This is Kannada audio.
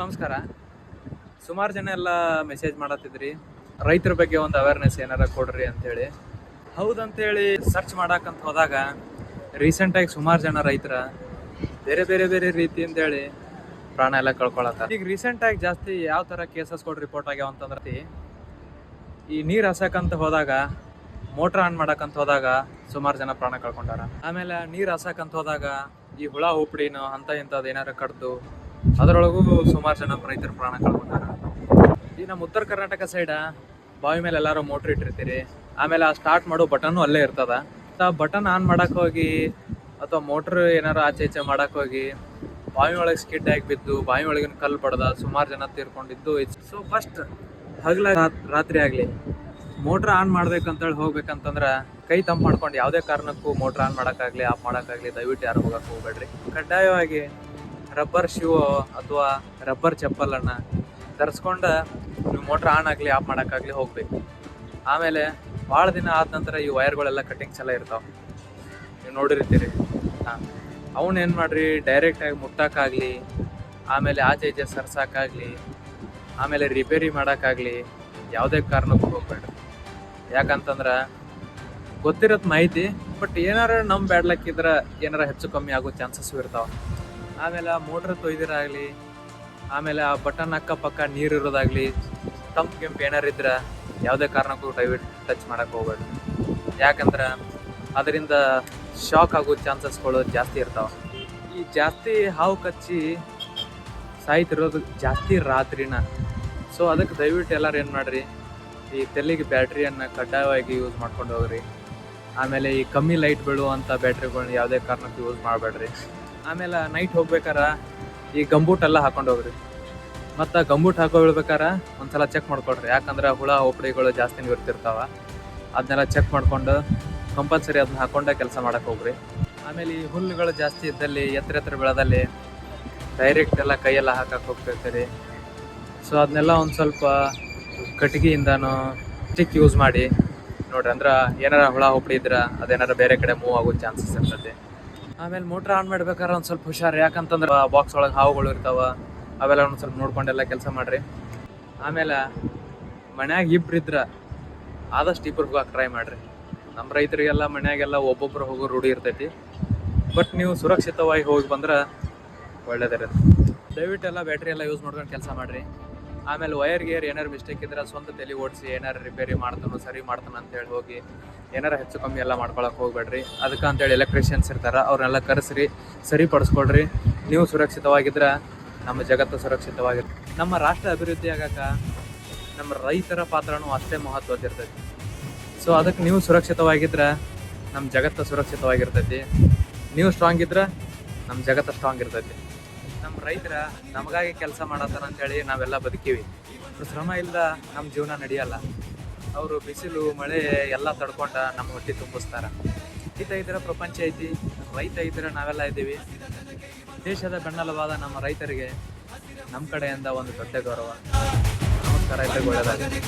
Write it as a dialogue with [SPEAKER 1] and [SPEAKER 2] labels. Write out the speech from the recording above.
[SPEAKER 1] ನಮಸ್ಕಾರ. ಸುಮಾರು ಜನ ಎಲ್ಲ ಮೆಸೇಜ್ ಮಾಡತ್ತಿದ್ರಿ ರೈತರ ಬಗ್ಗೆ ಒಂದು ಅವೇರ್ನೆಸ್ ಏನಾರ ಕೊಡ್ರಿ ಅಂತೇಳಿ. ಹೌದಂತೇಳಿ ಸರ್ಚ್ ಮಾಡಕ್ಕಂತ ಹೋದಾಗ ರೀಸೆಂಟಾಗಿ ಸುಮಾರು ಜನ ರೈತರ ಬೇರೆ ಬೇರೆ ಬೇರೆ ರೀತಿಯಿಂದ ಹೇಳಿ ಪ್ರಾಣ ಎಲ್ಲ ಕಳ್ಕೊಳತ್ತ. ಈಗ ರೀಸೆಂಟಾಗಿ ಜಾಸ್ತಿ ಯಾವ ಥರ ಕೇಸಸ್ಗಳು ರಿಪೋರ್ಟ್ ಆಗ್ಯಾವ ಅಂತಂದ್ರೆ, ಈ ನೀರು ಹಸಕ್ಕಂತ ಹೋದಾಗ ಮೋಟ್ರ್ ಆನ್ ಮಾಡಕ್ಕಂತ ಹೋದಾಗ ಸುಮಾರು ಜನ ಪ್ರಾಣ ಕಳ್ಕೊಂಡಾರ. ಆಮೇಲೆ ನೀರು ಹಸಕ್ಕಂತ ಹೋದಾಗ ಈ ಹುಳ ಹುಪ್ಪಡಿನೋ ಅಂತ ಇಂಥದ್ದು ಏನಾರ ಕಡ್ದು ಅದರೊಳಗೂ ಸುಮಾರು ಜನ ರೈತರು ಪ್ರಾಣ ಕಳ್ಕೊಂಡಾರ. ಈ ನಮ್ಮ ಉತ್ತರ ಕರ್ನಾಟಕ ಸೈಡ ಬಾವಿ ಮೇಲೆ ಎಲ್ಲರೂ ಮೋಟ್ರ್ ಇಟ್ಟಿರ್ತೀರಿ. ಆಮೇಲೆ ಆ ಸ್ಟಾರ್ಟ್ ಮಾಡೋ ಬಟನ್ನು ಅಲ್ಲೇ ಇರ್ತದ. ಬಟನ್ ಆನ್ ಮಾಡಕ್ ಹೋಗಿ ಅಥವಾ ಮೋಟ್ರ್ ಏನಾರು ಆಚೆ ಈಚೆ ಮಾಡಕ್ ಹೋಗಿ ಬಾವಿ ಒಳಗೆ ಸ್ಕಿಡ್ ಆಗಿ ಬಿದ್ದು ಬಾವಿ ಒಳಗಿನ ಕಲ್ಲು ಬಡ್ದ ಸುಮಾರು ಜನ ತೀರ್ಕೊಂಡಿದ್ದು. ಸೊ ಫಸ್ಟ್ ಹಗಲ ರಾತ್ರಿ ಆಗಲಿ ಮೋಟ್ರ್ ಆನ್ ಮಾಡ್ಬೇಕಂತೇಳಿ ಹೋಗ್ಬೇಕಂತಂದ್ರೆ ಕೈ ತಂಪು ಮಾಡ್ಕೊಂಡು ಯಾವುದೇ ಕಾರಣಕ್ಕೂ ಮೋಟ್ರ್ ಆನ್ ಮಾಡೋಕ್ಕಾಗಲಿ ಆಫ್ ಮಾಡೋಕ್ಕಾಗಲಿ ದಯವಿಟ್ಟು ಯಾರು ಹೋಗಕ್ಕೆ ಹೋಗ್ಬೇಡ್ರಿ. ಕಡ್ಡಾಯವಾಗಿ ರಬ್ಬರ್ ಶೂ ಅಥವಾ ರಬ್ಬರ್ ಚಪ್ಪಲನ್ನು ಧರಿಸ್ಕೊಂಡು ನೀವು ಮೋಟ್ರ್ ಆನ್ ಆಗಲಿ ಆಫ್ ಮಾಡೋಕ್ಕಾಗಲಿ ಹೋಗ್ಬೇಕು. ಆಮೇಲೆ ಭಾಳ ದಿನ ಆದ ನಂತರ ಈ ವೈರ್ಗಳೆಲ್ಲ ಕಟ್ಟಿಂಗ್ಸ್ ಎಲ್ಲ ಇರ್ತಾವೆ, ನೀವು ನೋಡಿರ್ತೀರಿ. ಅವನ್ನೇನು ಮಾಡಿರಿ, ಡೈರೆಕ್ಟಾಗಿ ಮುಟ್ಟಕ್ಕಾಗಲಿ ಆಮೇಲೆ ಆಚೆ ಈಚೆ ಸರ್ಸೋಕ್ಕಾಗಲಿ ಆಮೇಲೆ ರಿಪೇರಿ ಮಾಡೋಕ್ಕಾಗಲಿ ಯಾವುದೇ ಕಾರಣಕ್ಕೂ ಹೋಗ್ಬೇಡ್ರಿ. ಯಾಕಂತಂದ್ರೆ ಗೊತ್ತಿರತ್ತೆ ಮಾಹಿತಿ, ಬಟ್ ಏನಾರ ನಮ್ಮ ಬ್ಯಾಡ್ಲಕ್ಕಿದ್ರೆ ಏನಾರ ಹೆಚ್ಚು ಕಮ್ಮಿ ಆಗೋ ಚಾನ್ಸಸ್ಸು ಇರ್ತಾವೆ. ಆಮೇಲೆ ಆ ಮೋಟ್ರ್ ತೊಯ್ದಿರಾಗಲಿ ಆಮೇಲೆ ಆ ಬಟನ್ ಅಕ್ಕಪಕ್ಕ ನೀರು ಇರೋದಾಗಲಿ ಕೆಂಪು ಏನಾರು ಇದ್ರೆ ಯಾವುದೇ ಕಾರಣಕ್ಕೂ ದಯವಿಟ್ಟು ಟಚ್ ಮಾಡೋಕ್ಕೆ ಹೋಗ್ಬೇಡ್ರಿ. ಯಾಕಂದ್ರೆ ಅದರಿಂದ ಶಾಕ್ ಆಗೋ ಚಾನ್ಸಸ್ಗಳು ಜಾಸ್ತಿ ಇರ್ತಾವೆ. ಈ ಜಾಸ್ತಿ ಹಾವು ಕಚ್ಚಿ ಸಾಯ್ತಿರೋದು ಜಾಸ್ತಿ ರಾತ್ರಿನ. ಸೊ ಅದಕ್ಕೆ ದಯವಿಟ್ಟು ಎಲ್ಲರೂ ಏನು ಮಾಡಿರಿ, ಈ ತೆಲ್ಲಿಗೆ ಬ್ಯಾಟ್ರಿಯನ್ನು ಕಡ್ಡಾಯವಾಗಿ ಯೂಸ್ ಮಾಡ್ಕೊಂಡು ಹೋಗ್ರಿ. ಆಮೇಲೆ ಈ ಕಮ್ಮಿ ಲೈಟ್ ಬೀಳುವಂಥ ಬ್ಯಾಟ್ರಿಗಳನ್ನ ಯಾವುದೇ ಕಾರಣಕ್ಕೂ ಯೂಸ್ ಮಾಡಬೇಡ್ರಿ. ಆಮೇಲೆ ನೈಟ್ ಹೋಗ್ಬೇಕಾರ ಈ ಗಂಬೂಟೆಲ್ಲ ಹಾಕೊಂಡು ಹೋಗ್ರಿ. ಮತ್ತು ಗಂಬೂಟ್ ಹಾಕೊಳ್ಬೇಕಾರ ಒಂದ್ಸಲ ಚೆಕ್ ಮಾಡ್ಕೊಳ್ರಿ. ಯಾಕಂದ್ರೆ ಹುಳ ಹುಪ್ಪಡಿಗಳು ಜಾಸ್ತಿ ಇರ್ತಿರ್ತಾವ, ಅದನ್ನೆಲ್ಲ ಚೆಕ್ ಮಾಡ್ಕೊಂಡು ಕಂಪಲ್ಸರಿ ಅದನ್ನ ಹಾಕೊಂಡೇ ಕೆಲಸ ಮಾಡಕ್ಕೆ ಹೋಗ್ರಿ. ಆಮೇಲೆ ಈ ಹುಲ್ಲುಗಳು ಜಾಸ್ತಿ ಇದ್ದಲ್ಲಿ ಎತ್ತರ ಬೆಳೆದಲ್ಲಿ ಡೈರೆಕ್ಟ್ ಎಲ್ಲ ಕೈಯೆಲ್ಲ ಹಾಕಕ್ಕೆ ಹೋಗ್ತಿರ್ತೀರಿ. ಸೊ ಅದನ್ನೆಲ್ಲ ಒಂದು ಸ್ವಲ್ಪ ಕಟ್ಟಿಗೆಯಿಂದನೂ ಸ್ಟಿಕ್ ಯೂಸ್ ಮಾಡಿ ನೋಡ್ರಿ. ಅಂದ್ರೆ ಏನಾರ ಹುಳ ಹುಪ್ಪಡಿ ಇದ್ರೆ ಅದೇನಾರ ಬೇರೆ ಕಡೆ ಮೂವ್ ಆಗೋ ಚಾನ್ಸಸ್ ಇರ್ತದೆ. ಆಮೇಲೆ ಮೋಟ್ರ್ ಆನ್ ಮಾಡ್ಬೇಕಾದ್ರೆ ಒಂದು ಸ್ವಲ್ಪ ಹುಷಾರು. ಯಾಕಂತಂದ್ರೆ ಬಾಕ್ಸ್ ಒಳಗೆ ಹಾವುಗಳು ಇರ್ತಾವೆ, ಅವೆಲ್ಲ ಒಂದು ಸ್ವಲ್ಪ ನೋಡ್ಕೊಂಡೆಲ್ಲ ಕೆಲಸ ಮಾಡಿರಿ. ಆಮೇಲೆ ಮನ್ಯಾಗ ಇಬ್ಬರಿದ್ರೆ ಆದಷ್ಟು ಇಬ್ಬರು ಹೋಗಕ್ಕೆ ಟ್ರೈ ಮಾಡಿರಿ. ನಮ್ಮ ರೈತರಿಗೆಲ್ಲ ಮನ್ಯಾಗೆಲ್ಲ ಒಬ್ಬೊಬ್ಬರು ಹೋಗೋ ರೂಢಿ ಇರ್ತೈತಿ. ಬಟ್ ನೀವು ಸುರಕ್ಷಿತವಾಗಿ ಹೋಗಿ ಬಂದ್ರೆ ಒಳ್ಳೇದಿರುತ್ತೆ. ದಯವಿಟ್ಟು ಎಲ್ಲ ಬ್ಯಾಟ್ರಿ ಎಲ್ಲ ಯೂಸ್ ಮಾಡ್ಕೊಂಡು ಕೆಲಸ ಮಾಡಿರಿ. ಆಮೇಲೆ ವೈರ್ ಗೇರ್ ಏನಾರು ಮಿಸ್ಟೇಕ್ ಇದ್ರೆ ಸ್ವಂತ ತಲೆ ಓಡಿಸಿ ಏನಾರು ರಿಪೇರಿ ಮಾಡ್ತಾನೋ ಸರಿ ಮಾಡ್ತಾನೆ ಅಂತೇಳಿ ಹೋಗಿ ಏನಾರು ಹೆಚ್ಚು ಕಮ್ಮಿ ಎಲ್ಲ ಮಾಡ್ಕೊಳಕ್ಕೆ ಹೋಗ್ಬೇಡ್ರಿ. ಅದಕ್ಕೆ ಅಂತೇಳಿ ಎಲೆಕ್ಟ್ರಿಷಿಯನ್ಸ್ ಇರ್ತಾರೆ, ಅವ್ರನ್ನೆಲ್ಲ ಕರೆಸ್ರಿ, ಸರಿಪಡಿಸ್ಕೊಳ್ರಿ. ನೀವು ಸುರಕ್ಷಿತವಾಗಿದ್ರೆ ನಮ್ಮ ಜಗತ್ತು ಸುರಕ್ಷಿತವಾಗಿರುತ್ತೆ. ನಮ್ಮ ರಾಷ್ಟ್ರ ಅಭಿವೃದ್ಧಿ ಆಗಕ್ಕೆ ನಮ್ಮ ರೈತರ ಪಾತ್ರನೂ ಅಷ್ಟೇ ಮಹತ್ವದಿರ್ತೈತಿ. ಸೊ ಅದಕ್ಕೆ ನೀವು ಸುರಕ್ಷಿತವಾಗಿದ್ರೆ ನಮ್ಮ ಜಗತ್ತು ಸುರಕ್ಷಿತವಾಗಿರ್ತೈತಿ. ನೀವು ಸ್ಟ್ರಾಂಗ್ ಇದ್ರೆ ನಮ್ಮ ಜಗತ್ತು ಸ್ಟ್ರಾಂಗ್ ಇರ್ತೈತಿ. ನಮ್ಮ ರೈತರ ನಮಗಾಗಿ ಕೆಲಸ ಮಾಡತ್ತಾರ ಅಂತೇಳಿ ನಾವೆಲ್ಲ ಬದುಕೀವಿ. ಶ್ರಮ ಇಲ್ಲದ ನಮ್ಮ ಜೀವನ ನಡೆಯಲ್ಲ. ಅವರು ಬಿಸಿಲು ಮಳೆ ಎಲ್ಲ ತಡ್ಕೊಂಡ ನಮ್ಮ ಹೊಟ್ಟೆ ತುಂಬಿಸ್ತಾರೆ. ರೈತ ಇದ್ರೆ ಪ್ರಪಂಚ ಐತಿ, ರೈತ ಇದ್ರೆ ನಾವೆಲ್ಲ ಇದ್ದೀವಿ. ದೇಶದ ಬೆನ್ನೆಲುಬಾದ ನಮ್ಮ ರೈತರಿಗೆ ನಮ್ಮ ಕಡೆಯಿಂದ ಒಂದು ದೊಡ್ಡ ಗೌರವ. ನಮಸ್ಕಾರ, ರೈತರಿಗೆ ಒಳ್ಳೆಯದಾಗಲಿ.